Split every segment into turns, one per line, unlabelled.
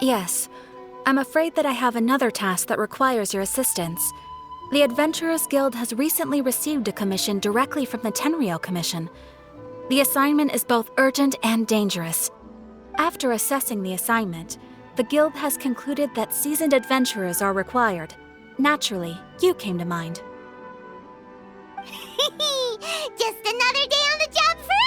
Yes. I'm afraid that I have another task that requires your assistance. The Adventurers Guild has recently received a commission directly from the Tenryou Commission. The assignment is both urgent and dangerous. After assessing the assignment, the Guild has concluded that seasoned adventurers are required. Naturally, you came to mind.
Just another day on the job for us!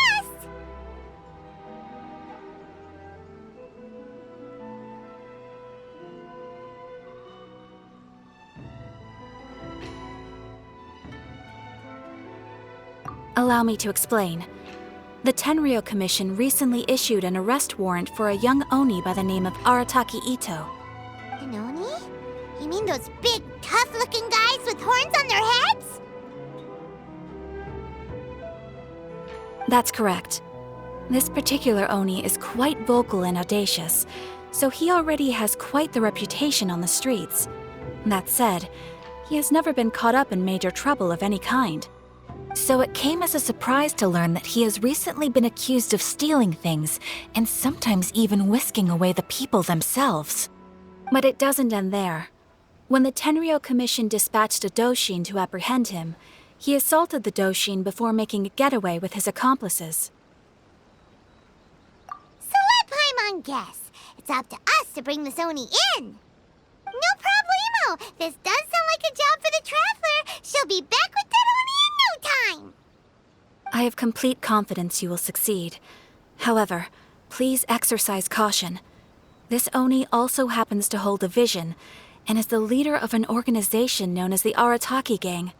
Allow me to explain. The Tenryou Commission recently issued an arrest warrant for a young Oni by the name of Arataki Itto.
An Oni? You mean those big, tough-looking guys with horns on their heads?
That's correct. This particular Oni is quite vocal and audacious, so he already has quite the reputation on the streets. That said, he has never been caught up in major trouble of any kind. So it came as a surprise to learn that he has recently been accused of stealing things and sometimes even whisking away the people themselves. But it doesn't end there. When the Tenryou Commission dispatched a Doshin to apprehend him, he assaulted the Doshin before making a getaway with his accomplices.
So let Paimon guess. It's up to us to bring this Oni in. No problemo! This does sound like a job for the Traveler. She'll be back with that Oni in no time!
I have complete confidence you will succeed. However, please exercise caution. This Oni also happens to hold a vision, and is the leader of an organization known as the Arataki Gang.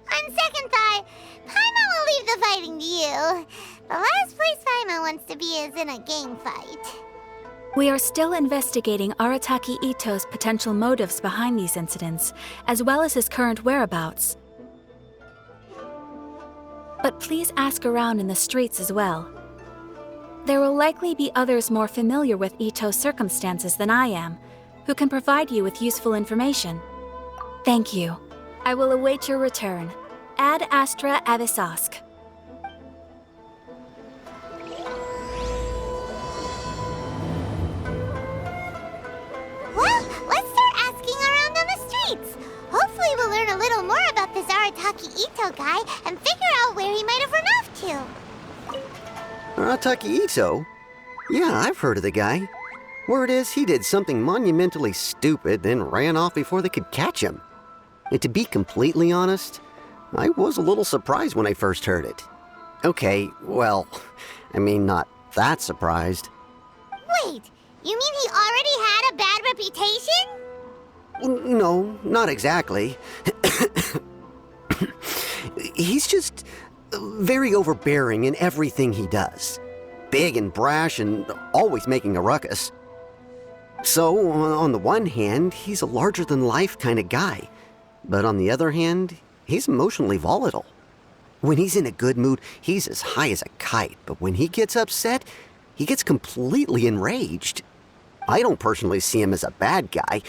On second thought, Paimon will leave the fighting to you. The last place Paimon wants to be is in a gang fight.
We are still investigating Arataki Itto's potential motives behind these incidents, as well as his current whereabouts. But please ask around in the streets as well. There will likely be others more familiar with Itto's circumstances than I am, who can provide you with useful information. Thank you. I will await your return. Ad Astra Avisask.
Well, let's start asking around on the streets. Hopefully we'll learn a little more about this Arataki Itto guy and figure out where he might have run off to.
Arataki Itto? Yeah, I've heard of the guy. Word is he did something monumentally stupid, then ran off before they could catch him. And to be completely honest, I was a little surprised when I first heard it. Okay, well, I mean, not that surprised.
Wait, you mean he already had a bad reputation?
No, not exactly. He's just very overbearing in everything he does. Big and brash and always making a ruckus. So, on the one hand, he's a larger-than-life kind of guy. But on the other hand, he's emotionally volatile. When he's in a good mood, he's as high as a kite. But when he gets upset, he gets completely enraged. I don't personally see him as a bad guy,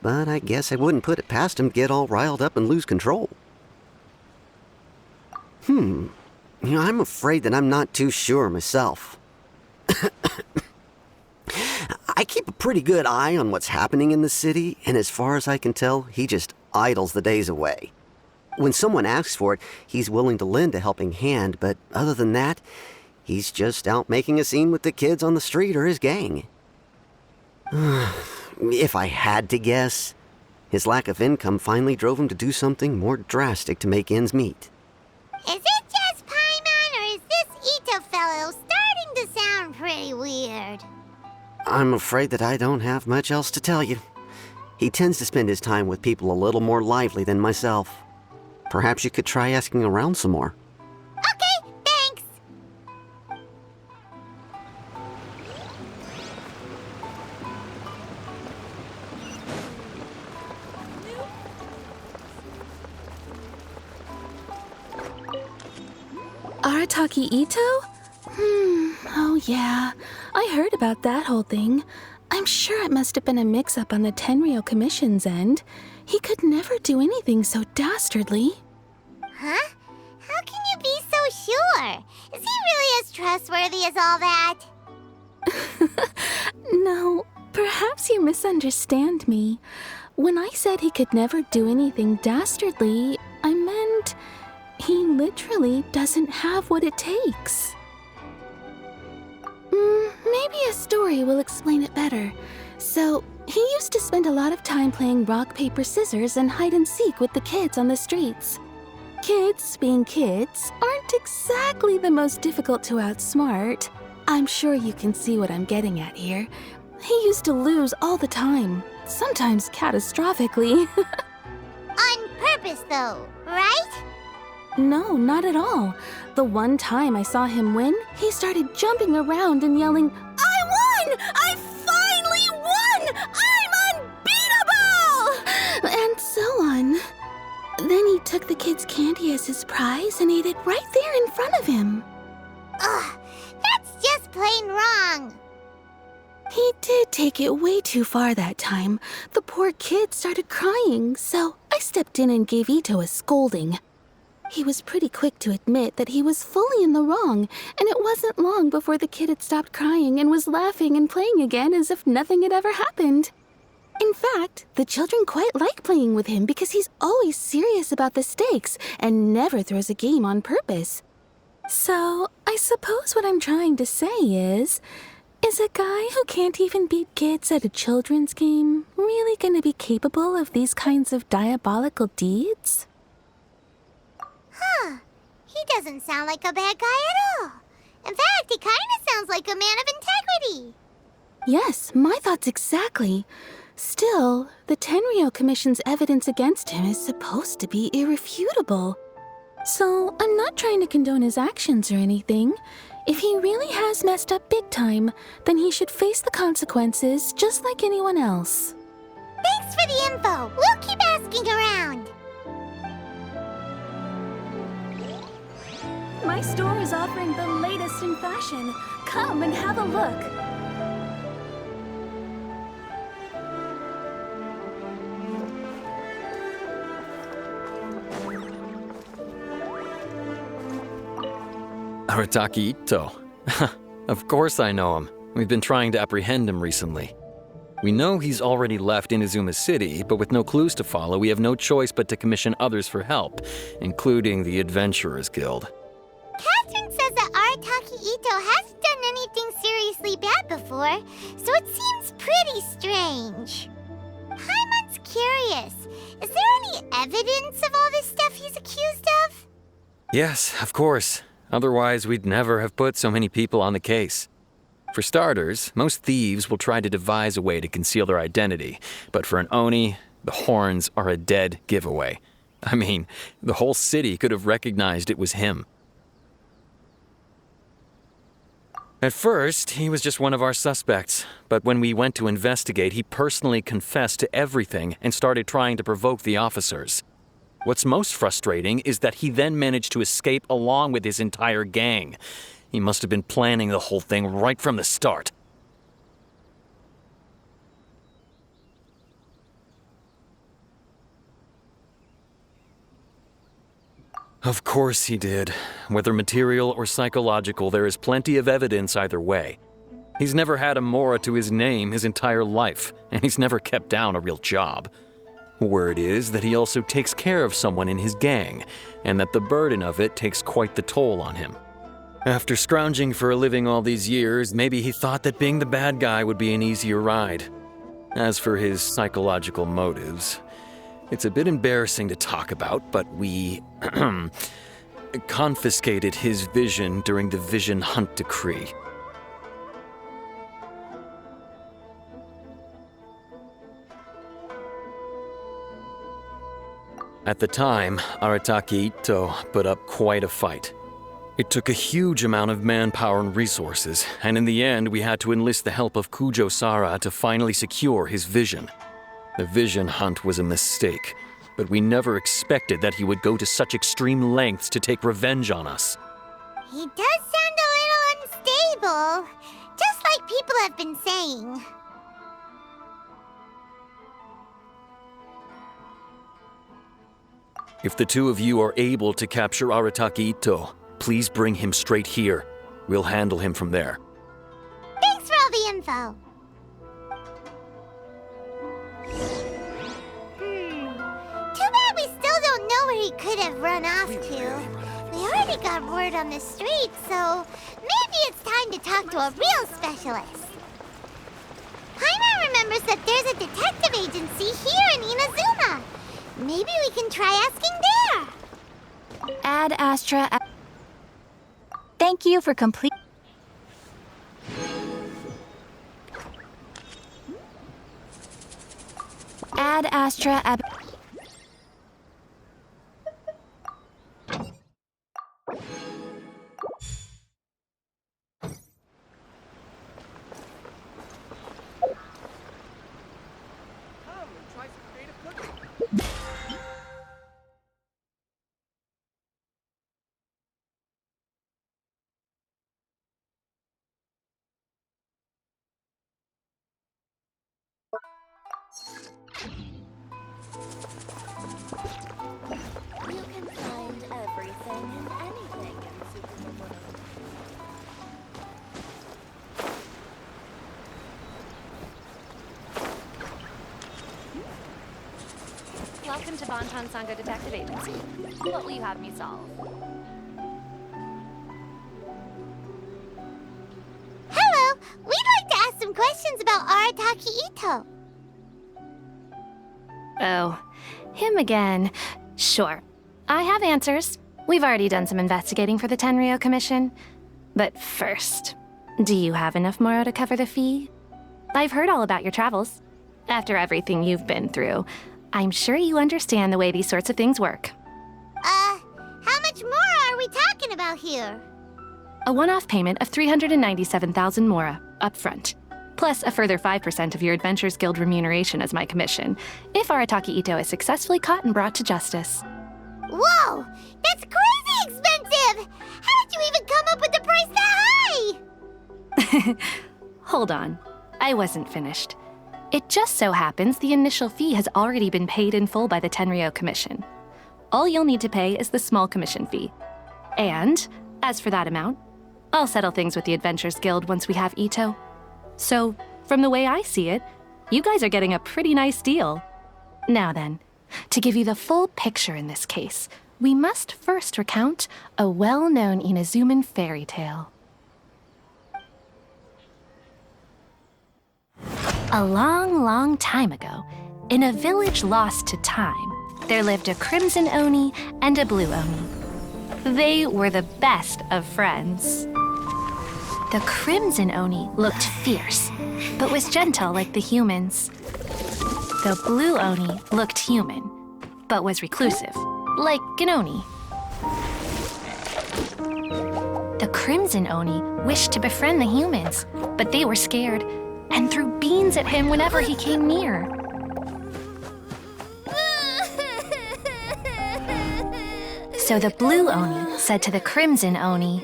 but I guess I wouldn't put it past him to get all riled up and lose control. I'm afraid that I'm not too sure myself. I keep a pretty good eye on what's happening in the city, and as far as I can tell, he just idles the days away. When someone asks for it, he's willing to lend a helping hand, but other than that, he's just out making a scene with the kids on the street or his gang. If I had to guess, his lack of income finally drove him to do something more drastic to make ends meet.
Is it just Paimon, or is this Itto fellow starting to sound pretty weird?
I'm afraid that I don't have much else to tell you. He tends to spend his time with people a little more lively than myself. Perhaps you could try asking around some more.
Okay, thanks.
Arataki Itto? Oh yeah. I heard about that whole thing. I'm sure it must have been a mix-up on the Tenryou Commission's end. He could never do anything so dastardly.
Huh? How can you be so sure? Is he really as trustworthy as all that?
No, perhaps you misunderstand me. When I said he could never do anything dastardly, I meant he literally doesn't have what it takes. Maybe a story will explain it better. So, he used to spend a lot of time playing rock, paper, scissors and hide and seek with the kids on the streets. Kids, being kids, aren't exactly the most difficult to outsmart. I'm sure you can see what I'm getting at here. He used to lose all the time, sometimes catastrophically.
On purpose, though, right?
No, not at all. The one time I saw him win, he started jumping around and yelling, "I won! I finally won! I'm unbeatable!" And so on. Then he took the kid's candy as his prize and ate it right there in front of him.
Ugh, that's just plain wrong.
He did take it way too far that time. The poor kid started crying, so I stepped in and gave Itto a scolding. He was pretty quick to admit that he was fully in the wrong, and it wasn't long before the kid had stopped crying and was laughing and playing again as if nothing had ever happened. In fact, the children quite like playing with him because he's always serious about the stakes and never throws a game on purpose. So, I suppose what I'm trying to say is a guy who can't even beat kids at a children's game really gonna be capable of these kinds of diabolical deeds?
Huh. He doesn't sound like a bad guy at all. In fact, he kind of sounds like a man of integrity.
Yes, my thoughts exactly. Still, the Tenryou Commission's evidence against him is supposed to be irrefutable. So, I'm not trying to condone his actions or anything. If he really has messed up big time, then he should face the consequences just like anyone else.
Thanks for the info. We'll keep asking around.
My store is offering the latest in fashion. Come and have a look.
Arataki Itto. Of course I know him. We've been trying to apprehend him recently. We know he's already left Inazuma City, but with no clues to follow, we have no choice but to commission others for help, including the Adventurers Guild.
Catherine says that Arataki Itto hasn't done anything seriously bad before, so it seems pretty strange. Paimon's curious. Is there any evidence of all this stuff he's accused of?
Yes, of course. Otherwise, we'd never have put so many people on the case. For starters, most thieves will try to devise a way to conceal their identity, but for an Oni, the horns are a dead giveaway. I mean, the whole city could have recognized it was him. At first, he was just one of our suspects, but when we went to investigate, he personally confessed to everything and started trying to provoke the officers. What's most frustrating is that he then managed to escape along with his entire gang. He must have been planning the whole thing right from the start. Of course he did. Whether material or psychological, there is plenty of evidence either way. He's never had a Mora to his name his entire life, and he's never kept down a real job. Word is that he also takes care of someone in his gang, and that the burden of it takes quite the toll on him. After scrounging for a living all these years, maybe he thought that being the bad guy would be an easier ride. As for his psychological motives, it's a bit embarrassing to talk about, but we confiscated his vision during the Vision Hunt Decree. At the time, Arataki Itto put up quite a fight. It took a huge amount of manpower and resources, and in the end we had to enlist the help of Kujo Sara to finally secure his vision. The Vision Hunt was a mistake, but we never expected that he would go to such extreme lengths to take revenge on us.
He does sound a little unstable. Just like people have been saying.
If the two of you are able to capture Arataki Itto, please bring him straight here. We'll handle him from there.
Thanks for all the info. Too bad we still don't know where he could have run off to. We already got word on the street, so maybe it's time to talk to a real specialist. Paimon remembers that there's a detective agency here in Inazuma. Maybe we can try asking there.
Ad Astra. Thank you for complete. Ad Astra.
You can find everything and anything in Supermarket. Welcome to Bonton Sangha Detective Agency. What will you have me solve?
Hello, we'd like to ask some questions about Arataki Itto.
Oh, him again. Sure. I have answers. We've already done some investigating for the Tenryou Commission. But first, do you have enough Moro to cover the fee? I've heard all about your travels. After everything you've been through, I'm sure you understand the way these sorts of things work.
How much more are we talking about here?
A one-off payment of 397,000 Mora, upfront. Plus a further 5% of your Adventures Guild remuneration as my commission, if Arataki Itto is successfully caught and brought to justice.
Whoa! That's crazy expensive! How did you even come up with the price that high?
Hold on. I wasn't finished. It just so happens the initial fee has already been paid in full by the Tenryou Commission. All you'll need to pay is the small commission fee. And, as for that amount, I'll settle things with the Adventures Guild once we have Itto. So, from the way I see it, you guys are getting a pretty nice deal. Now then, to give you the full picture in this case, we must first recount a well-known Inazuman fairy tale. A long, long time ago, in a village lost to time, there lived a crimson Oni and a blue Oni. They were the best of friends. The crimson Oni looked fierce, but was gentle like the humans. The blue Oni looked human, but was reclusive, like an Oni. The crimson Oni wished to befriend the humans, but they were scared and threw beans at him whenever he came near. So the blue Oni said to the crimson Oni,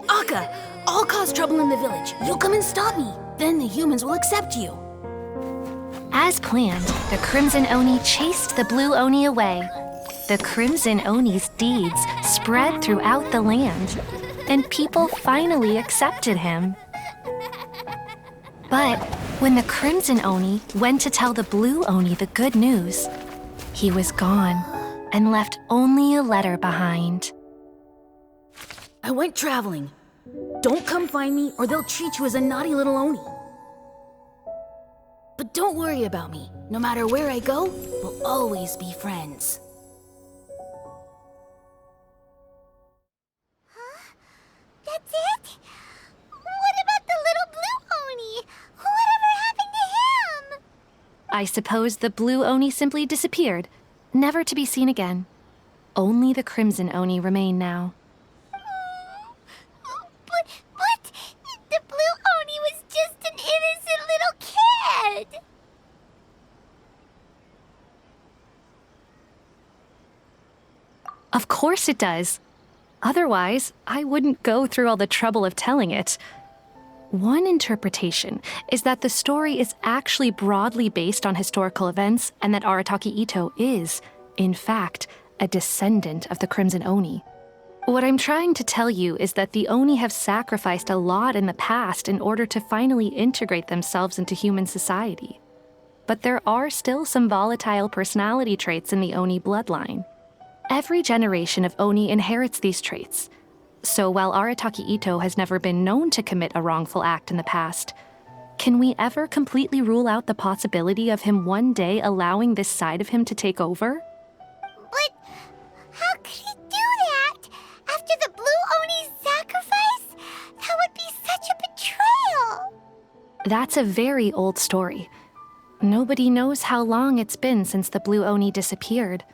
Akka, I'll cause trouble in the village. You'll come and stop me. Then the humans will accept you.
As planned, the crimson Oni chased the blue Oni away. The crimson Oni's deeds spread throughout the land, and people finally accepted him. But when the crimson Oni went to tell the blue Oni the good news, he was gone and left only a letter behind.
I went traveling. Don't come find me or they'll treat you as a naughty little Oni. But don't worry about me. No matter where I go, we'll always be friends.
That's it? What about the little blue Oni? Whatever happened to him?
I suppose the blue Oni simply disappeared, never to be seen again. Only the crimson Oni remain now.
But the blue Oni was just an innocent little kid.
Of course it does. Otherwise, I wouldn't go through all the trouble of telling it. One interpretation is that the story is actually broadly based on historical events and that Arataki Itto is, in fact, a descendant of the Crimson Oni. What I'm trying to tell you is that the Oni have sacrificed a lot in the past in order to finally integrate themselves into human society. But there are still some volatile personality traits in the Oni bloodline. Every generation of Oni inherits these traits. So while Arataki Itto has never been known to commit a wrongful act in the past, can we ever completely rule out the possibility of him one day allowing this side of him to take over?
But how could he do that? After the Blue Oni's sacrifice? That would be such a betrayal!
That's a very old story. Nobody knows how long it's been since the Blue Oni disappeared.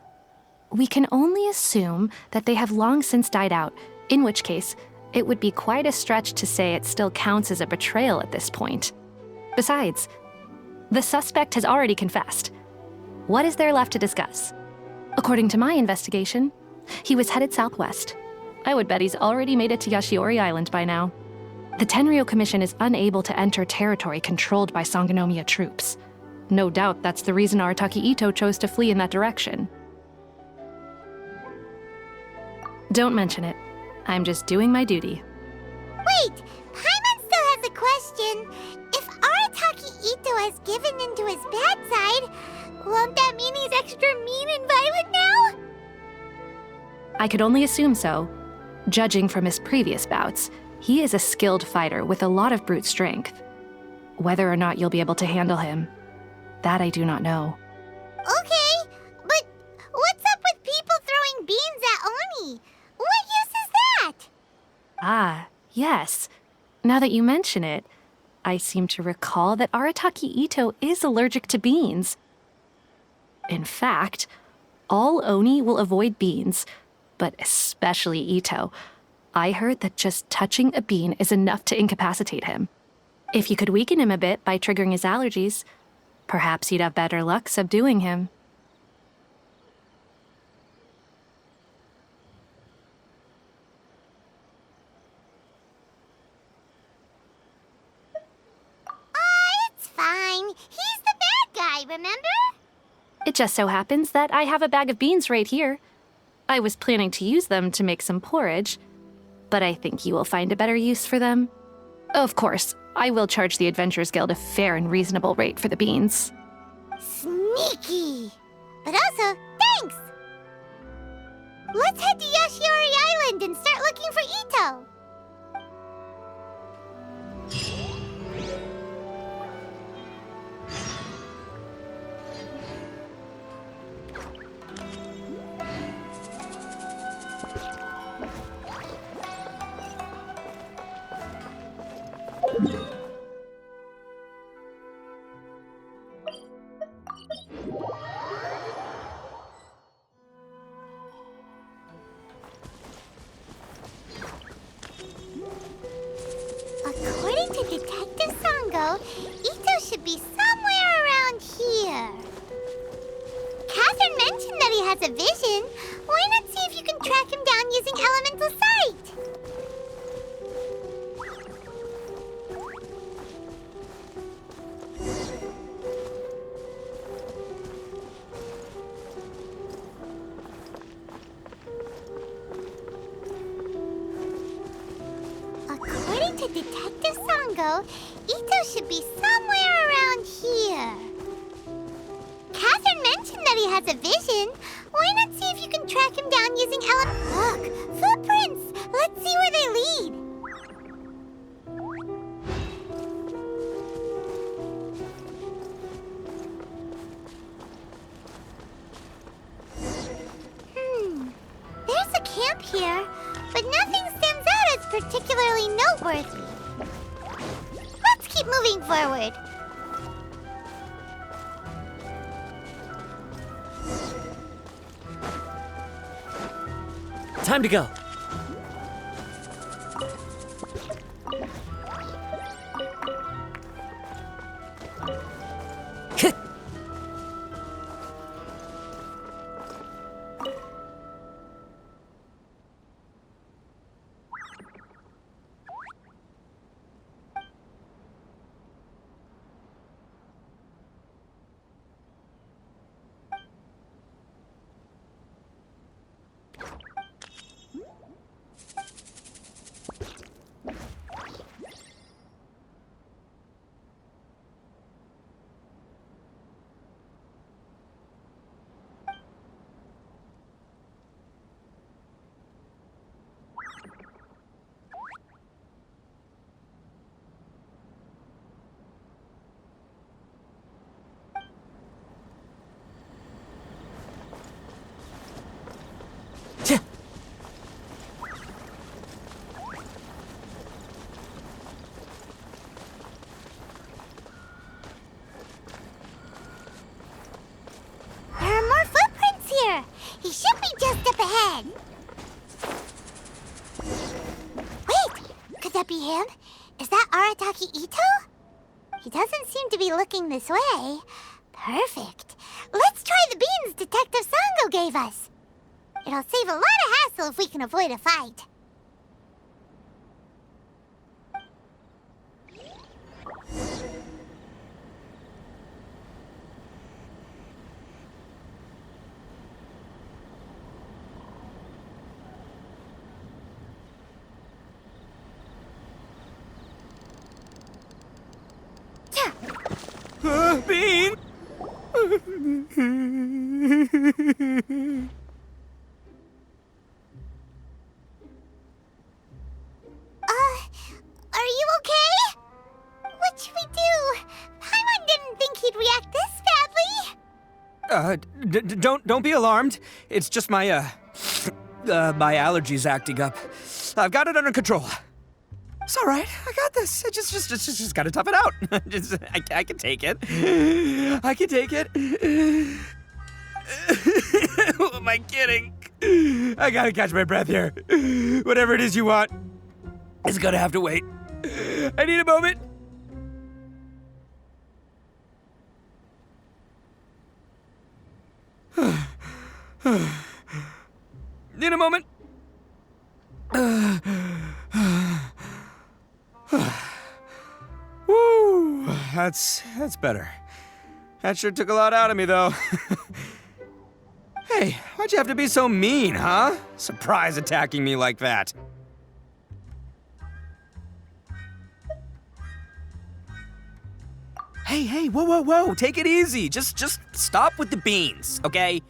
We can only assume that they have long since died out, in which case, it would be quite a stretch to say it still counts as a betrayal at this point. Besides, the suspect has already confessed. What is there left to discuss? According to my investigation, he was headed southwest. I would bet he's already made it to Yashiori Island by now. The Tenryou Commission is unable to enter territory controlled by Sangonomiya troops. No doubt that's the reason Arataki Itto chose to flee in that direction. Don't mention it. I'm just doing my duty.
Wait! Paimon still has a question. If Arataki Itto has given into his bad side, won't that mean he's extra mean and violent now?
I could only assume so. Judging from his previous bouts, he is a skilled fighter with a lot of brute strength. Whether or not you'll be able to handle him, that I do not know.
Okay, but what's up with people throwing beans at Oni? What use is that?
Ah, yes. Now that you mention it, I seem to recall that Arataki Itto is allergic to beans. In fact, all Oni will avoid beans, but especially Itto. I heard that just touching a bean is enough to incapacitate him. If you could weaken him a bit by triggering his allergies, perhaps you'd have better luck subduing him.
It's fine. He's the bad guy, remember?
It just so happens that I have a bag of beans right here. I was planning to use them to make some porridge, but I think you will find a better use for them. Of course, I will charge the Adventurers Guild a fair and reasonable rate for the beans.
Sneaky! But also, thanks! Let's head to Yashiori Island and start looking for Itto! According to Detective Sango, Itto should be somewhere around here. Catherine mentioned that he has a vision. Why not see if you can track him down using elemental sight? According to Detective Sango, Itto should be somewhere around here. Catherine mentioned that he has a vision. Why not see if you can track him down using Look! Footprints! Let's see where they lead. There's a camp here, but nothing stands out as particularly noteworthy. Let's keep moving forward.
Time to go.
him? Is that Arataki Itto? He doesn't seem to be looking this way. Perfect. Let's try the beans Detective Sango gave us. It'll save a lot of hassle if we can avoid a fight.
Bean!
Are you okay? What should we do? Paimon didn't think he'd react this badly.
Don't be alarmed. It's just my, my allergies acting up. I've got it under control. It's all right. I got this. I just gotta tough it out. I can take it. I can take it. Who am I kidding? I gotta catch my breath here. Whatever it is you want, it's gonna have to wait. I need a moment. Need a moment. Woo, that's better. That sure took a lot out of me, though. Hey, why'd you have to be so mean, huh? Surprise attacking me like that. Hey, whoa, take it easy. Just stop with the beans, okay?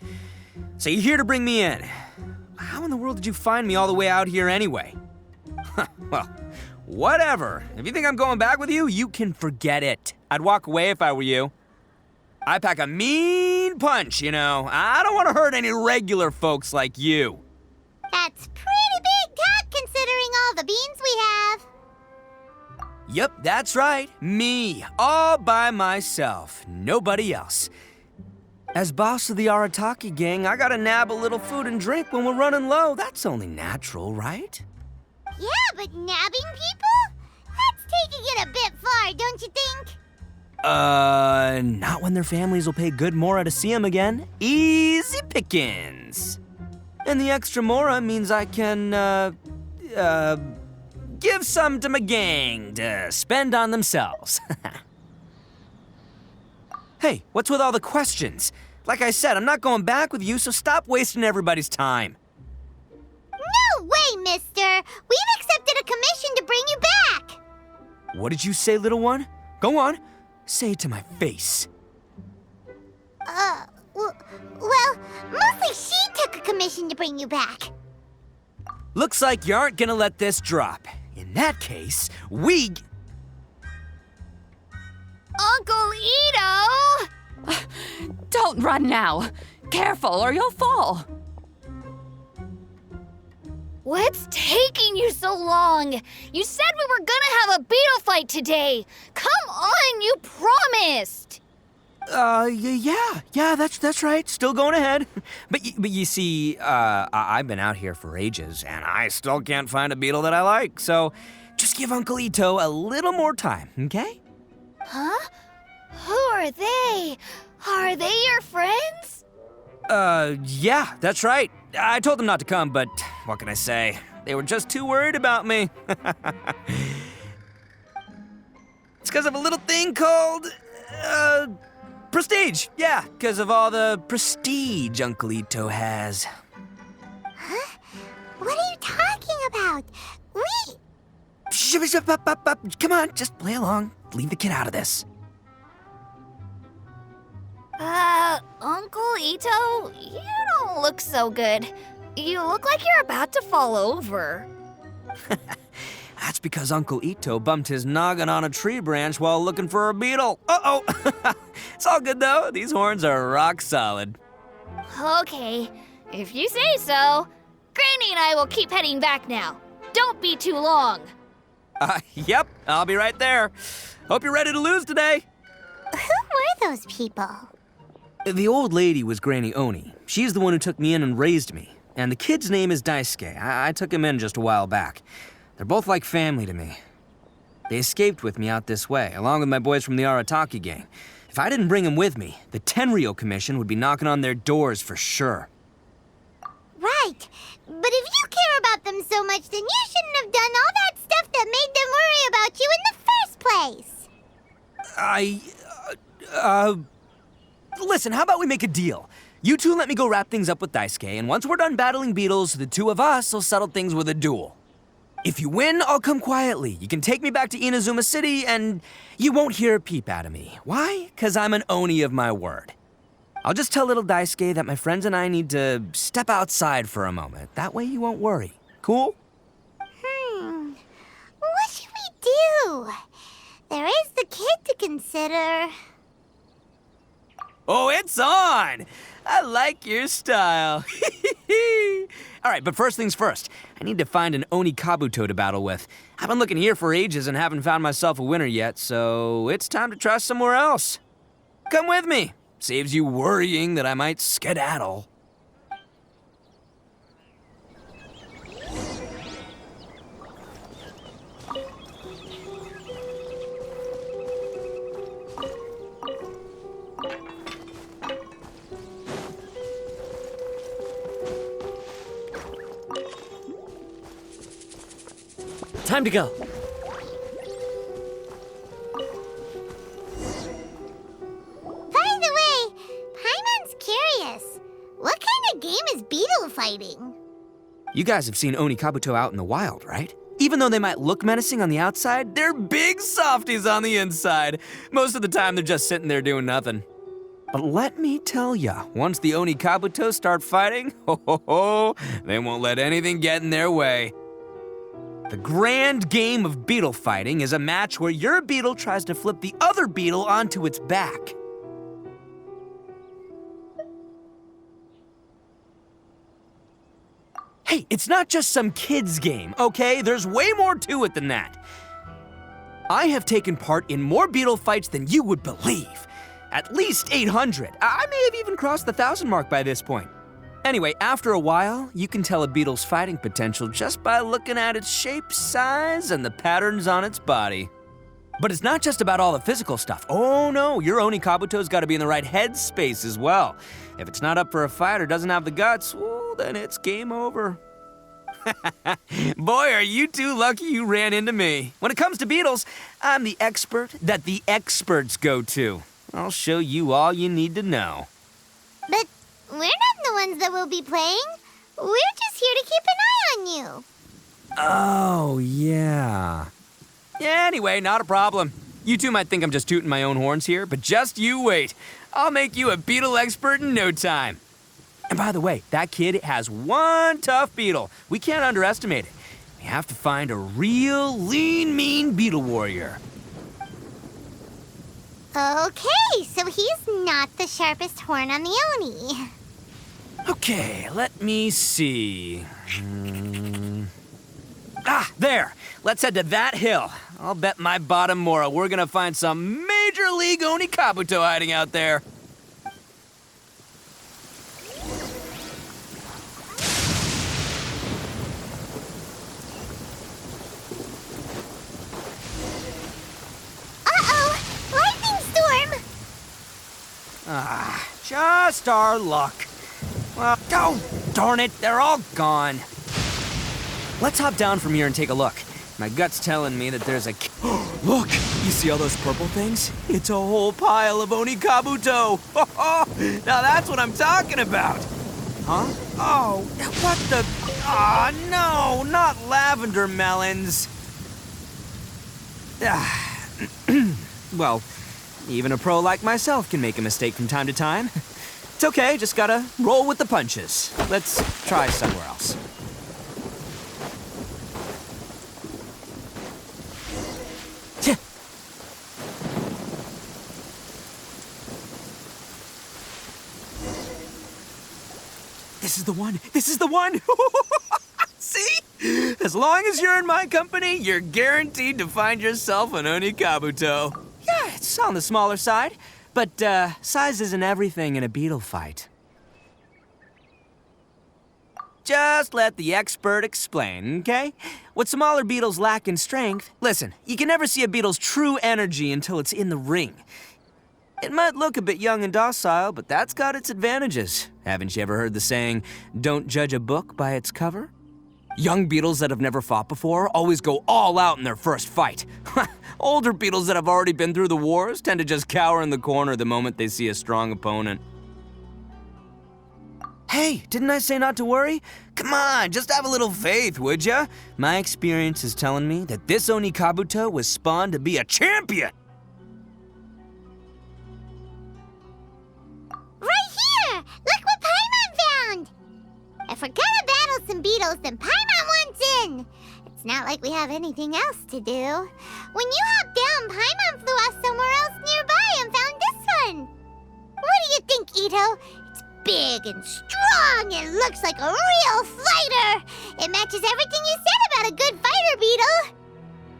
So you're here to bring me in. How in the world did you find me all the way out here anyway? Well, whatever. If you think I'm going back with you, you can forget it. I'd walk away if I were you. I pack a mean punch, you know. I don't want to hurt any regular folks like you.
That's pretty big talk considering all the beans we have.
Yep, that's right. Me, all by myself. Nobody else. As boss of the Arataki gang, I gotta nab a little food and drink when we're running low. That's only natural, right?
Yeah, but nabbing people? That's taking it a bit far, don't you think?
Not when their families will pay good mora to see them again. Easy pickings. And the extra mora means I can, give some to my gang to spend on themselves. Hey, what's with all the questions? Like I said, I'm not going back with you, so stop wasting everybody's time.
No way, mister! We've accepted a commission to bring you back!
What did you say, little one? Go on. Say it to my face.
Well, mostly she took a commission to bring you back.
Looks like you aren't gonna let this drop. In that case, we...
Uncle Itto!
Don't run now. Careful or you'll fall.
What's taking you so long? You said we were gonna have a beetle fight today. Come on, you promised.
Yeah, that's right. Still going ahead. But you see, I've been out here for ages, and I still can't find a beetle that I like. So just give Uncle Itto a little more time, okay?
Huh? Who are they? Are they your friends?
Yeah, that's right. I told them not to come, but what can I say? They were just too worried about me. It's because of a little thing called, prestige. Yeah, because of all the prestige Uncle Itto has.
Huh? What are you talking about?
Come on, just play along. Leave the kid out of this.
Uncle Itto, you don't look so good. You look like you're about to fall over.
That's because Uncle Itto bumped his noggin on a tree branch while looking for a beetle. Uh-oh. It's all good, though. These horns are rock solid.
Okay, if you say so. Granny and I will keep heading back now. Don't be too long.
Yep, I'll be right there. Hope you're ready to lose today.
Who were those people?
The old lady was Granny Oni. She's the one who took me in and raised me. And the kid's name is Daisuke. I took him in just a while back. They're both like family to me. They escaped with me out this way, along with my boys from the Arataki gang. If I didn't bring them with me, the Tenryo Commission would be knocking on their doors for sure.
Right. But if you care about them so much, then you shouldn't have done all that stuff that made them worry about you in the first place.
Listen, how about we make a deal? You two let me go wrap things up with Daisuke, and once we're done battling beetles, the two of us will settle things with a duel. If you win, I'll come quietly. You can take me back to Inazuma City, and you won't hear a peep out of me. Why? 'Cause I'm an Oni of my word. I'll just tell little Daisuke that my friends and I need to step outside for a moment. That way you won't worry. Cool?
What should we do? There is the kid to consider.
Oh, it's on! I like your style. All right, but first things first. I need to find an Oni Kabuto to battle with. I've been looking here for ages and haven't found myself a winner yet, so it's time to try somewhere else. Come with me. Saves you worrying that I might skedaddle.
Time to go.
By the way, Paimon's curious. What kind of game is beetle fighting?
You guys have seen Oni Kabuto out in the wild, right? Even though they might look menacing on the outside, they're big softies on the inside. Most of the time, they're just sitting there doing nothing. But let me tell ya, once the Oni Kabuto start fighting, they won't let anything get in their way. The grand game of beetle fighting is a match where your beetle tries to flip the other beetle onto its back. Hey, it's not just some kid's game, okay? There's way more to it than that. I have taken part in more beetle fights than you would believe. At least 800. I may have even crossed the 1,000 mark by this point. Anyway, after a while, you can tell a beetle's fighting potential just by looking at its shape, size, and the patterns on its body. But it's not just about all the physical stuff. Oh no, your Oni Kabuto's gotta be in the right headspace as well. If it's not up for a fight or doesn't have the guts, well, then it's game over. Boy, are you two lucky you ran into me. When it comes to beetles, I'm the expert that the experts go to. I'll show you all you need to know.
But we're not the ones that will be playing. We're just here to keep an eye on you.
Oh, yeah. Yeah, anyway, not a problem. You two might think I'm just tooting my own horns here, but just you wait. I'll make you a beetle expert in no time. And by the way, that kid has one tough beetle. We can't underestimate it. We have to find a real lean, mean beetle warrior.
Okay, so he's not the sharpest horn on the Oni.
Okay, let me see. Ah, there. Let's head to that hill. I'll bet my bottom Mora we're gonna find some major league Oni Kabuto hiding out there.
Uh-oh! Lightning storm!
Ah, just our luck. Well, oh, darn it, they're all gone. Let's hop down from here and take a look. My gut's telling me that there's a... Look! You see all those purple things? It's a whole pile of Oni Kabuto! Now that's what I'm talking about! Huh? Oh, what the... Ah, no, not lavender melons! Well, even a pro like myself can make a mistake from time to time. It's okay, just gotta roll with the punches. Let's try somewhere else. This is the one! This is the one! See? As long as you're in my company, you're guaranteed to find yourself an Oni Kabuto. Yeah, it's on the smaller side, but size isn't everything in a beetle fight. Just let the expert explain, okay? What smaller beetles lack in strength... Listen, you can never see a beetle's true energy until it's in the ring. It might look a bit young and docile, but that's got its advantages. Haven't you ever heard the saying, don't judge a book by its cover? Young beetles that have never fought before always go all out in their first fight. Older beetles that have already been through the wars tend to just cower in the corner the moment they see a strong opponent. Hey, didn't I say not to worry? Come on, just have a little faith, would ya? My experience is telling me that this Oni Kabuto was spawned to be a champion!
Right here! Look what Paimon found! If we're gonna battle some beetles, then Paimon wants in! It's not like we have anything else to do. When you hopped down, Paimon flew off somewhere else nearby and found this one! What do you think, Itto? It's big and strong and looks like a real fighter! It matches everything you said about a good fighter beetle!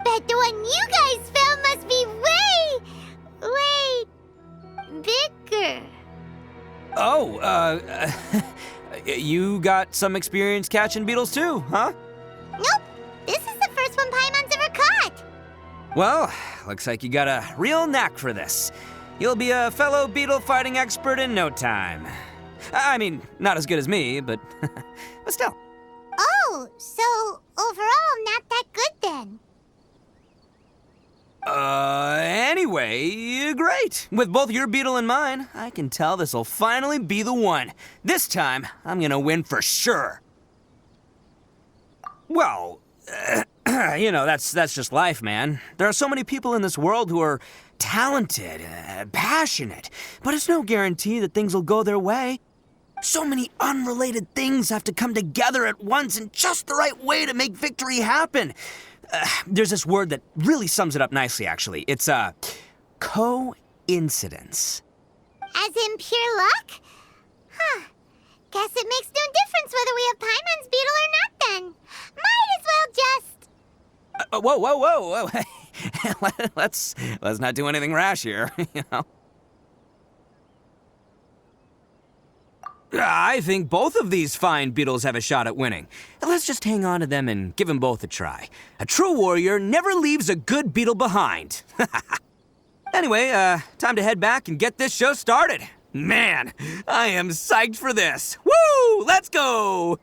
Bet the one you guys found must be way bigger.
Oh, you got some experience catching beetles too, huh?
Nope. This is the first one Paimon's ever caught.
Well, looks like you got a real knack for this. You'll be a fellow beetle fighting expert in no time. I mean, not as good as me, but still.
Oh, so overall not that good then.
Anyway, great. With both your beetle and mine, I can tell this'll finally be the one. This time, I'm gonna win for sure. Well, you know, that's just life, man. There are so many people in this world who are talented, passionate, but it's no guarantee that things will go their way. So many unrelated things have to come together at once in just the right way to make victory happen. There's this word that really sums it up nicely, actually. It's, coincidence.
As in pure luck? Huh. Guess it makes no difference whether we have Paimon's beetle or not then. Might as well just...
Whoa. let's not do anything rash here, you know. I think both of these fine beetles have a shot at winning. Let's just hang on to them and give them both a try. A true warrior never leaves a good beetle behind. Anyway, time to head back and get this show started. Man, I am psyched for this. Woo! Let's go!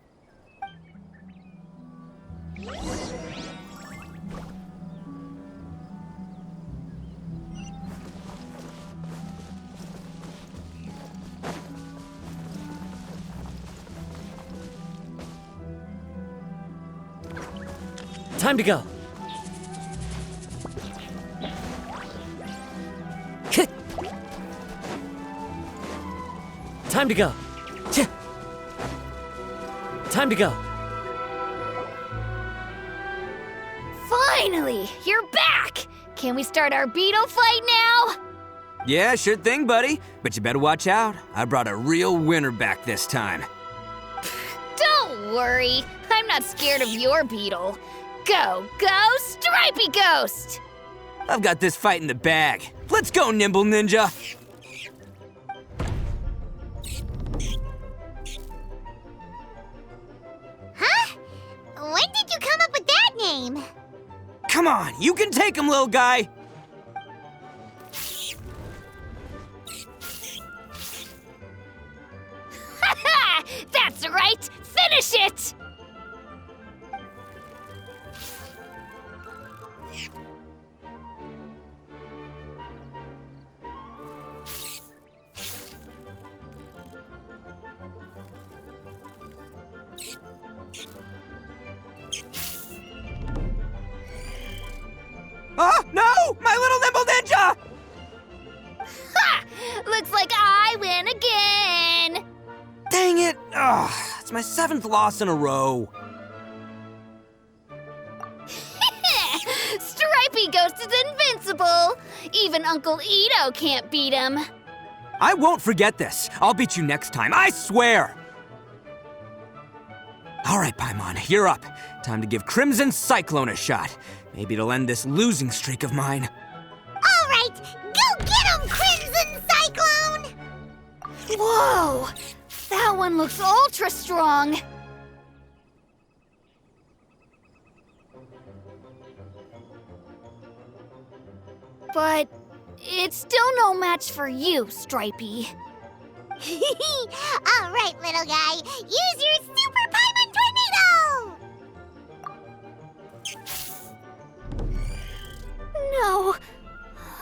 Time to go. Time to go. Time to go.
Finally, you're back! Can we start our beetle fight now?
Yeah, sure thing, buddy. But you better watch out. I brought a real winner back this time.
Don't worry, I'm not scared of your beetle. Go, Stripey Ghost!
I've got this fight in the bag. Let's go, Nimble Ninja!
Huh? When did you come up with that name?
Come on, you can take him, little guy!
Ha! That's right! Finish it!
Oh, no! My little Nimble Ninja!
Ha! Looks like I win again!
Dang it! Ugh, it's my 7th loss in a row.
Stripey Ghost is invincible! Even Uncle Itto can't beat him.
I won't forget this. I'll beat you next time, I swear! All right, Paimon, you're up. Time to give Crimson Cyclone a shot. Maybe it'll end this losing streak of mine.
All right, go get him, Crimson Cyclone!
Whoa! That one looks ultra strong. but it's still no match for you, Stripey.
All right, little guy. Use your Super Paimon Tornado!
No,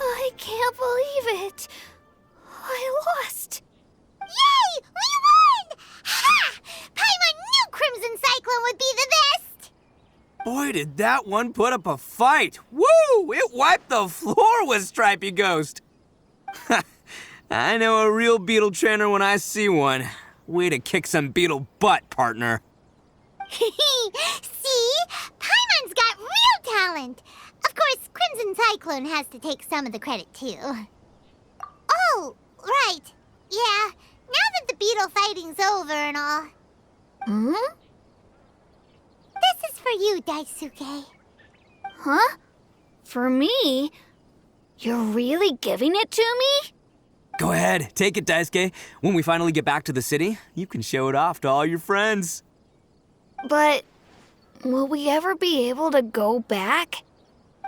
I can't believe it. I lost.
Yay! We won! Ha! Paimon knew Crimson Cyclone would be the best!
Boy, did that one put up a fight. Woo! It wiped the floor with Stripey Ghost. I know a real beetle trainer when I see one. Way to kick some beetle butt, partner.
See? Paimon's got real talent. Of course, Crimson Cyclone has to take some of the credit, too. Oh, right. Yeah, now that the beetle fighting's over and all. This is for you, Daisuke.
Huh? For me? You're really giving it to me?
Go ahead, take it, Daisuke. When we finally get back to the city, you can show it off to all your friends.
But will we ever be able to go back?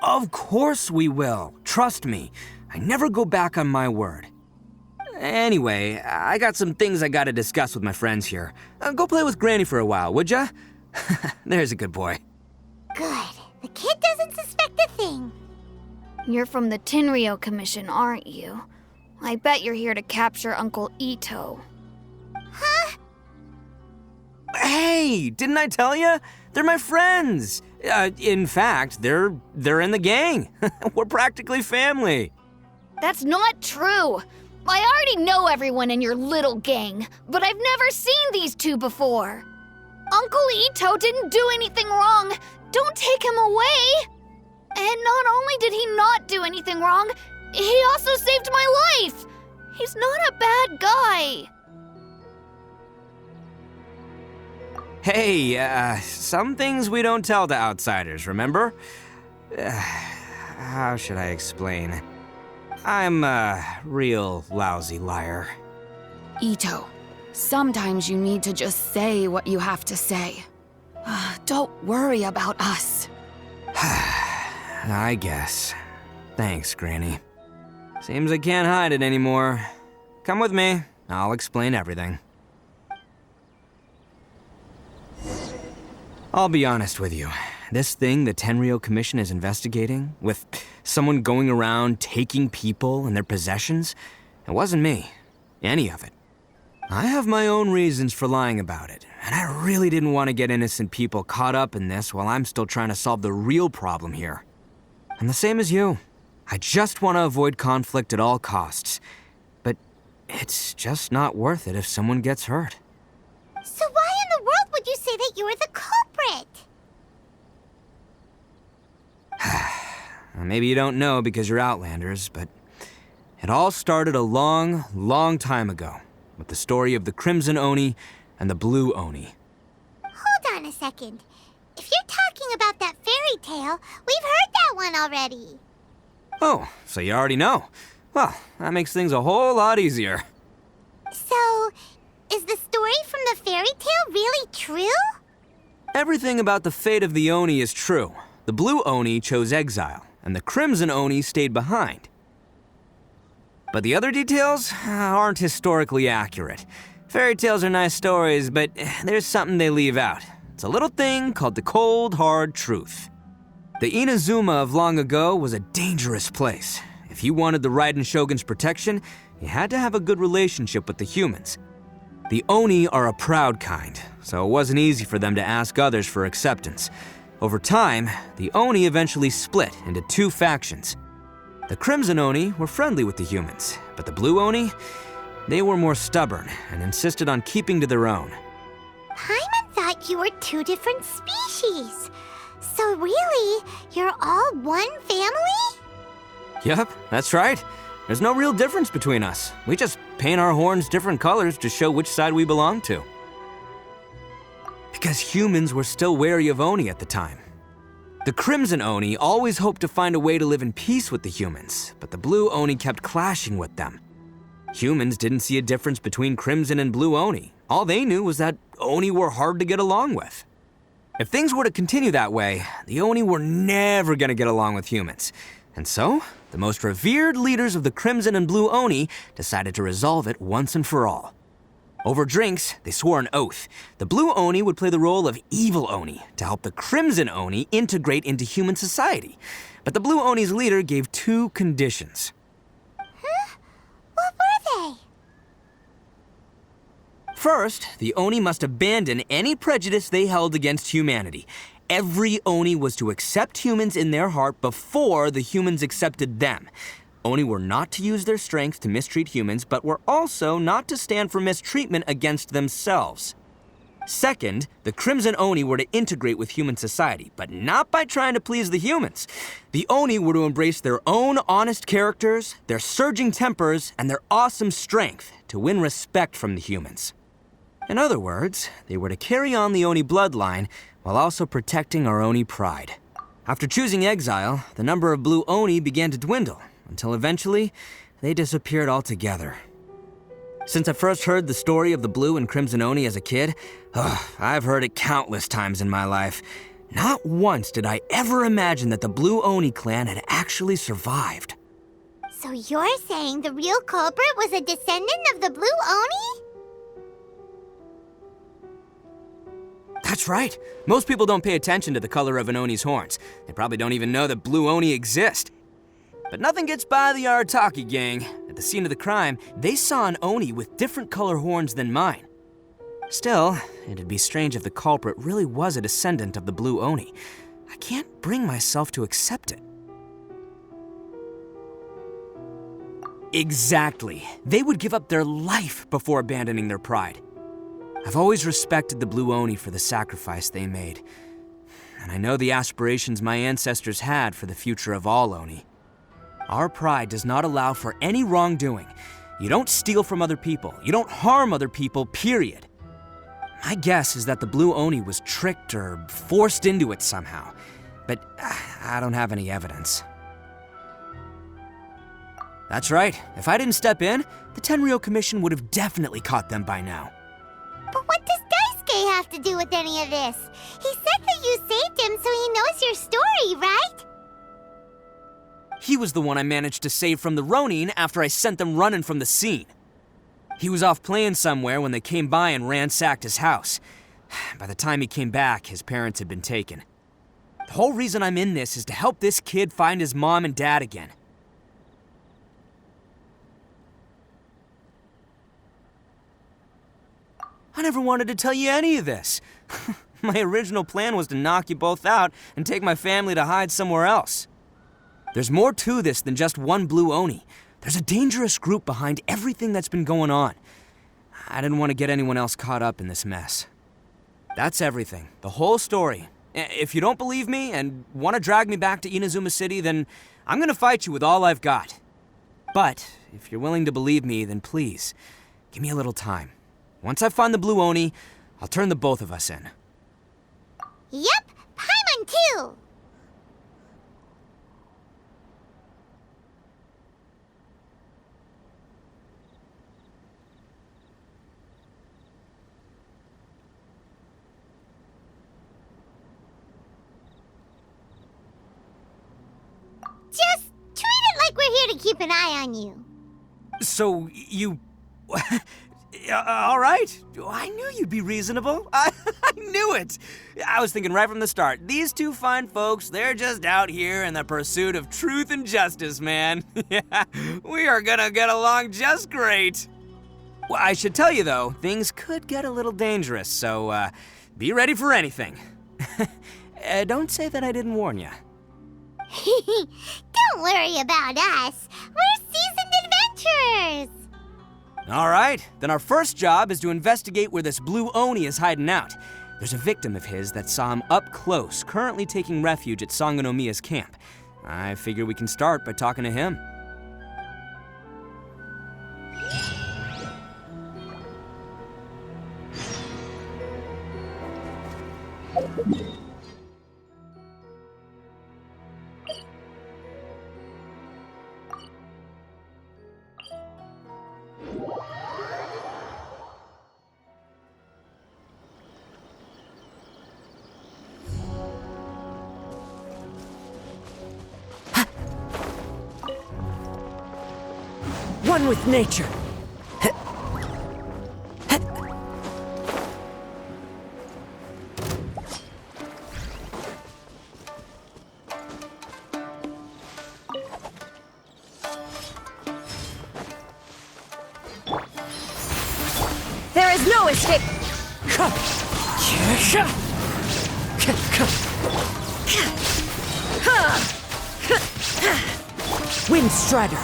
Of course we will. Trust me. I never go back on my word. Anyway, I got some things I gotta discuss with my friends here. Go play with Granny for a while, would ya? There's a good boy.
Good. The kid doesn't suspect a thing.
You're from the Tenryou Commission, aren't you? I bet you're here to capture Uncle Itto.
Huh?
Hey, didn't I tell ya? They're my friends. In fact, they're in the gang. We're practically family.
That's not true. I already know everyone in your little gang, but I've never seen these two before. Uncle Itto didn't do anything wrong. Don't take him away. And not only did he not do anything wrong, he also saved my life. He's not a bad guy.
Hey, some things we don't tell to outsiders, remember? How should I explain? I'm a real lousy liar.
Itto, sometimes you need to just say what you have to say. Don't worry about us.
I guess. Thanks, Granny. Seems I can't hide it anymore. Come with me. I'll explain everything. I'll be honest with you. This thing the Tenryou Commission is investigating, with someone going around taking people and their possessions, it wasn't me. Any of it. I have my own reasons for lying about it, and I really didn't want to get innocent people caught up in this while I'm still trying to solve the real problem here. I'm the same as you. I just want to avoid conflict at all costs. But it's just not worth it if someone gets hurt.
So why in the world would you say that you're the culprit?
Maybe you don't know because you're Outlanders, but it all started a long, long time ago with the story of the Crimson Oni and the Blue Oni.
Hold on a second. If you're talking about that fairy tale, we've heard that one already.
Oh, so you already know. Well, that makes things a whole lot easier.
So, is the story from the fairy tale really true?
Everything about the fate of the Oni is true. The Blue Oni chose exile, and the Crimson Oni stayed behind. But the other details aren't historically accurate. Fairy tales are nice stories, but there's something they leave out. It's a little thing called the cold, hard truth. The Inazuma of long ago was a dangerous place. If you wanted the Raiden Shogun's protection, you had to have a good relationship with the humans. The Oni are a proud kind, so it wasn't easy for them to ask others for acceptance. Over time, the Oni eventually split into two factions. The Crimson Oni were friendly with the humans, but the Blue Oni, they were more stubborn and insisted on keeping to their own.
Paimon thought you were two different species. So really, you're all one family?
Yep, that's right. There's no real difference between us. We just paint our horns different colors to show which side we belong to. Because humans were still wary of Oni at the time. The Crimson Oni always hoped to find a way to live in peace with the humans, but the Blue Oni kept clashing with them. Humans didn't see a difference between Crimson and Blue Oni. All they knew was that Oni were hard to get along with. If things were to continue that way, the Oni were never gonna get along with humans. And so, the most revered leaders of the Crimson and Blue Oni decided to resolve it once and for all. Over drinks, they swore an oath. The Blue Oni would play the role of evil Oni to help the Crimson Oni integrate into human society. But the Blue Oni's leader gave 2 conditions.
Huh? What were they?
First, the Oni must abandon any prejudice they held against humanity. Every Oni was to accept humans in their heart before the humans accepted them. Oni were not to use their strength to mistreat humans, but were also not to stand for mistreatment against themselves. Second, the Crimson Oni were to integrate with human society, but not by trying to please the humans. The Oni were to embrace their own honest characters, their surging tempers, and their awesome strength to win respect from the humans. In other words, they were to carry on the Oni bloodline while also protecting our Oni pride. After choosing exile, the number of Blue Oni began to dwindle, until eventually, they disappeared altogether. Since I first heard the story of the Blue and Crimson Oni as a kid, I've heard it countless times in my life. Not once did I ever imagine that the Blue Oni clan had actually survived.
So you're saying the real culprit was a descendant of the Blue Oni?
That's right. Most people don't pay attention to the color of an Oni's horns. They probably don't even know that Blue Oni exist. But nothing gets by the Arataki gang. At the scene of the crime, they saw an Oni with different color horns than mine. Still, it'd be strange if the culprit really was a descendant of the Blue Oni. I can't bring myself to accept it. Exactly. They would give up their life before abandoning their pride. I've always respected the Blue Oni for the sacrifice they made. And I know the aspirations my ancestors had for the future of all Oni. Our pride does not allow for any wrongdoing. You don't steal from other people. You don't harm other people, period. My guess is that the Blue Oni was tricked or forced into it somehow. But I don't have any evidence. That's right. If I didn't step in, the Tenryou Commission would have definitely caught them by now.
But what does Daisuke have to do with any of this? He said that you saved him so he knows your story, right?
He was the one I managed to save from the Ronin after I sent them running from the scene. He was off playing somewhere when they came by and ransacked his house. By the time he came back, his parents had been taken. The whole reason I'm in this is to help this kid find his mom and dad again. I never wanted to tell you any of this. My original plan was to knock you both out and take my family to hide somewhere else. There's more to this than just one Blue Oni. There's a dangerous group behind everything that's been going on. I didn't want to get anyone else caught up in this mess. That's everything, the whole story. If you don't believe me and want to drag me back to Inazuma City, then I'm gonna fight you with all I've got. But if you're willing to believe me, then please, give me a little time. Once I find the Blue Oni, I'll turn the both of us in.
Yep, Paimon too! Just treat it like we're here to keep an eye on you.
So, you... all right. I knew you'd be reasonable. I knew it. I was thinking right from the start, these two fine folks, they're just out here in the pursuit of truth and justice, man. Yeah, we are gonna get along just great. Well, I should tell you, though, things could get a little dangerous, so be ready for anything. Don't say that I didn't warn you.
Don't worry about us. We're seasoned adventurers.
All right, then our first job is to investigate where this Blue Oni is hiding out. There's a victim of his that saw him up close, currently taking refuge at Sangonomiya's camp. I figure we can start by talking to him.
One with nature.
There is no escape! Wind Strider!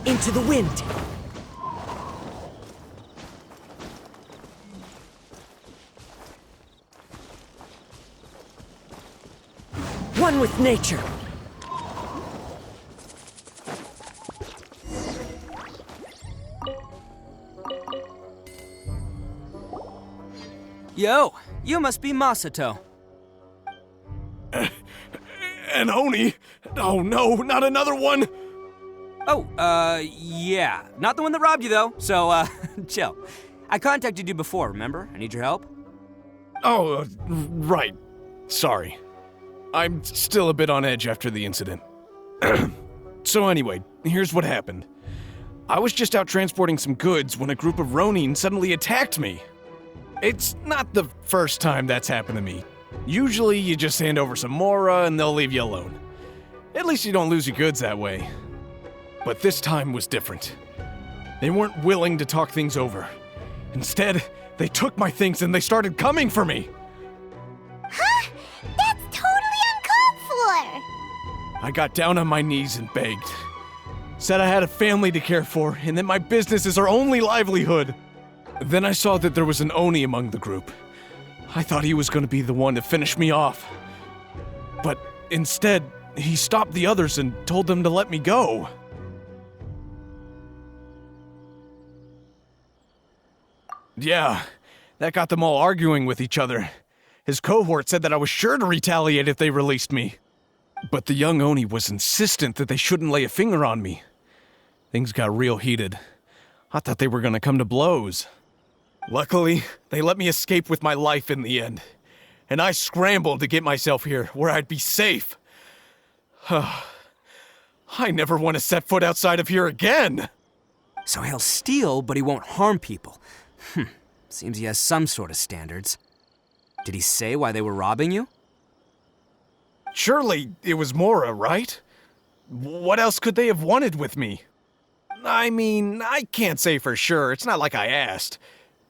Into the wind! One with nature!
Yo, you must be Masato.
An Oni? Oh no, not another one!
Oh, yeah. Not the one that robbed you, though, so, chill. I contacted you before, remember? I need your help.
Oh, right. Sorry. I'm still a bit on edge after the incident. So anyway, here's what happened. I was just out transporting some goods when a group of Ronin suddenly attacked me. It's not the first time that's happened to me. Usually you just hand over some Mora and they'll leave you alone. At least you don't lose your goods that way. But this time was different. They weren't willing to talk things over. Instead, they took my things and they started coming for me.
Huh? That's totally uncalled for!
I got down on my knees and begged. Said I had a family to care for and that my business is our only livelihood. Then I saw that there was an Oni among the group. I thought he was going to be the one to finish me off. But instead, he stopped the others and told them to let me go. Yeah, that got them all arguing with each other. His cohort said that I was sure to retaliate if they released me. But the young Oni was insistent that they shouldn't lay a finger on me. Things got real heated. I thought they were gonna come to blows. Luckily, they let me escape with my life in the end. And I scrambled to get myself here, where I'd be safe. I never want to set foot outside of here again!
So he'll steal, but he won't harm people. Seems he has some sort of standards. Did he say why they were robbing you?
Surely it was Mora, right? What else could they have wanted with me? I mean, I can't say for sure, it's not like I asked.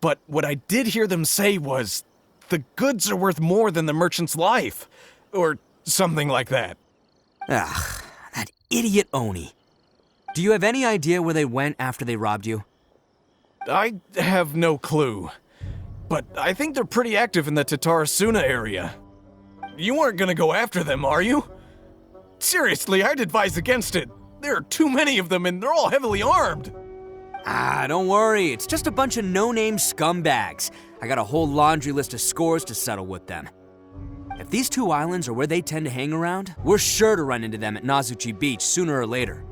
But what I did hear them say was, the goods are worth more than the merchant's life. Or something like that.
Ugh, that idiot Oni. Do you have any idea where they went after they robbed you?
I have no clue. But I think they're pretty active in the Tatarasuna area. You aren't gonna go after them, are you? Seriously, I'd advise against it. There are too many of them and they're all heavily armed.
Don't worry. It's just a bunch of no-name scumbags. I got a whole laundry list of scores to settle with them. If these two islands are where they tend to hang around, we're sure to run into them at Nazuchi Beach sooner or later.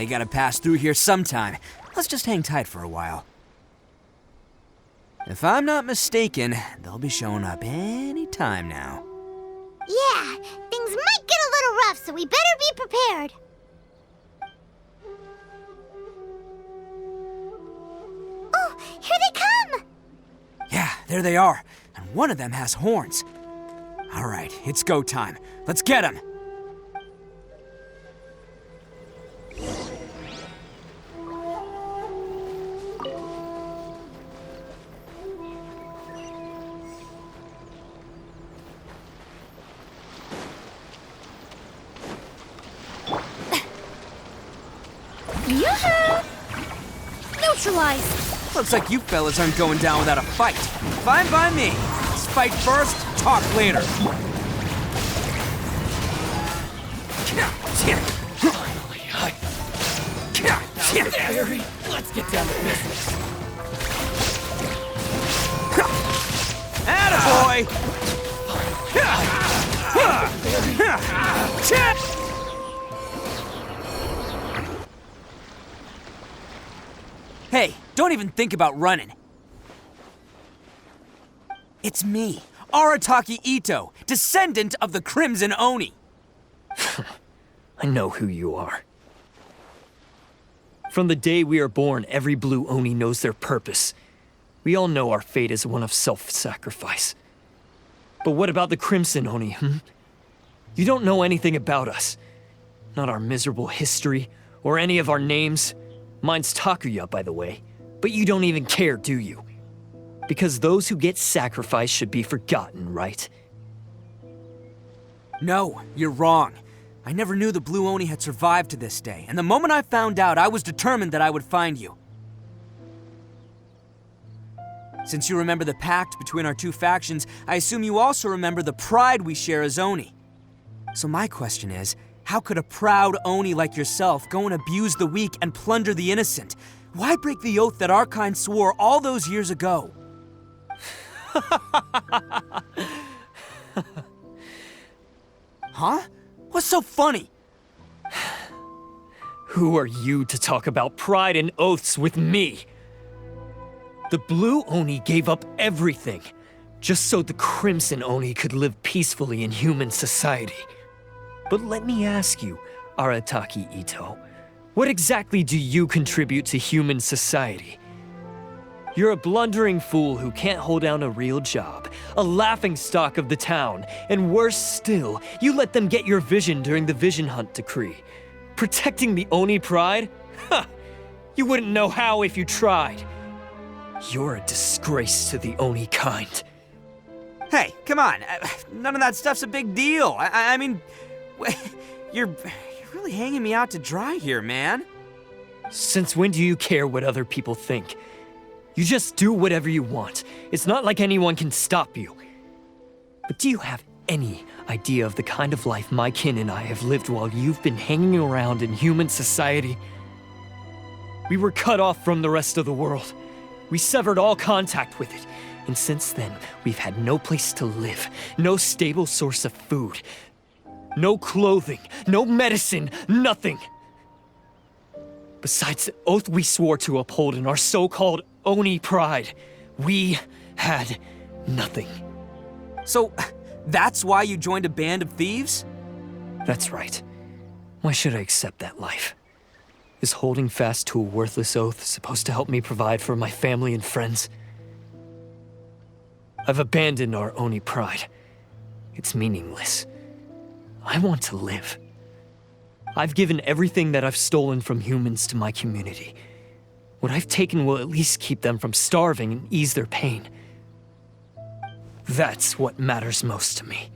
I gotta pass through here sometime. Let's just hang tight for a while. If I'm not mistaken, they'll be showing up any time now.
Yeah, things might get a little rough, so we better be prepared. Oh, here they come!
Yeah, there they are. And one of them has horns. All right, it's go time. Let's get him!
Yoo-hoo! Neutralized!
Looks like you fellas aren't going down without a fight. Fine by me. Let's fight first, talk later.
Finally, Harry, let's get down to business.
Attaboy! Hey, don't even think about running. It's me, Arataki Itto, descendant of the Crimson Oni.
I know who you are. From the day we are born, every blue Oni knows their purpose. We all know our fate is one of self-sacrifice. But what about the Crimson Oni, You don't know anything about us. Not our miserable history, or any of our names. Mine's Takuya, by the way. But you don't even care, do you? Because those who get sacrificed should be forgotten, right?
No, you're wrong. I never knew the Blue Oni had survived to this day, and the moment I found out, I was determined that I would find you. Since you remember the pact between our two factions, I assume you also remember the pride we share as Oni. So my question is, how could a proud Oni like yourself go and abuse the weak and plunder the innocent? Why break the oath that our kind swore all those years ago? Huh? What's so funny?
Who are you to talk about pride and oaths with me? The Blue Oni gave up everything, just so the Crimson Oni could live peacefully in human society. But let me ask you, Arataki Itto, what exactly do you contribute to human society? You're a blundering fool who can't hold down a real job, a laughingstock of the town, and worse still, you let them get your vision during the Vision Hunt decree. Protecting the Oni pride? Ha! You wouldn't know how if you tried. You're a disgrace to the Oni kind.
Hey, come on. None of that stuff's a big deal. I mean, you're really hanging me out to dry here, man.
Since when do you care what other people think? You just do whatever you want. It's not like anyone can stop you. But do you have any idea of the kind of life my kin and I have lived while you've been hanging around in human society? We were cut off from the rest of the world. We severed all contact with it. And since then, we've had no place to live, no stable source of food, no clothing, no medicine, nothing. Besides the oath we swore to uphold in our so-called Oni pride, we had nothing.
So, that's why you joined a band of thieves?
That's right. Why should I accept that life? Is holding fast to a worthless oath supposed to help me provide for my family and friends? I've abandoned our Oni pride. It's meaningless. I want to live. I've given everything that I've stolen from humans to my community. What I've taken will at least keep them from starving and ease their pain. That's what matters most to me.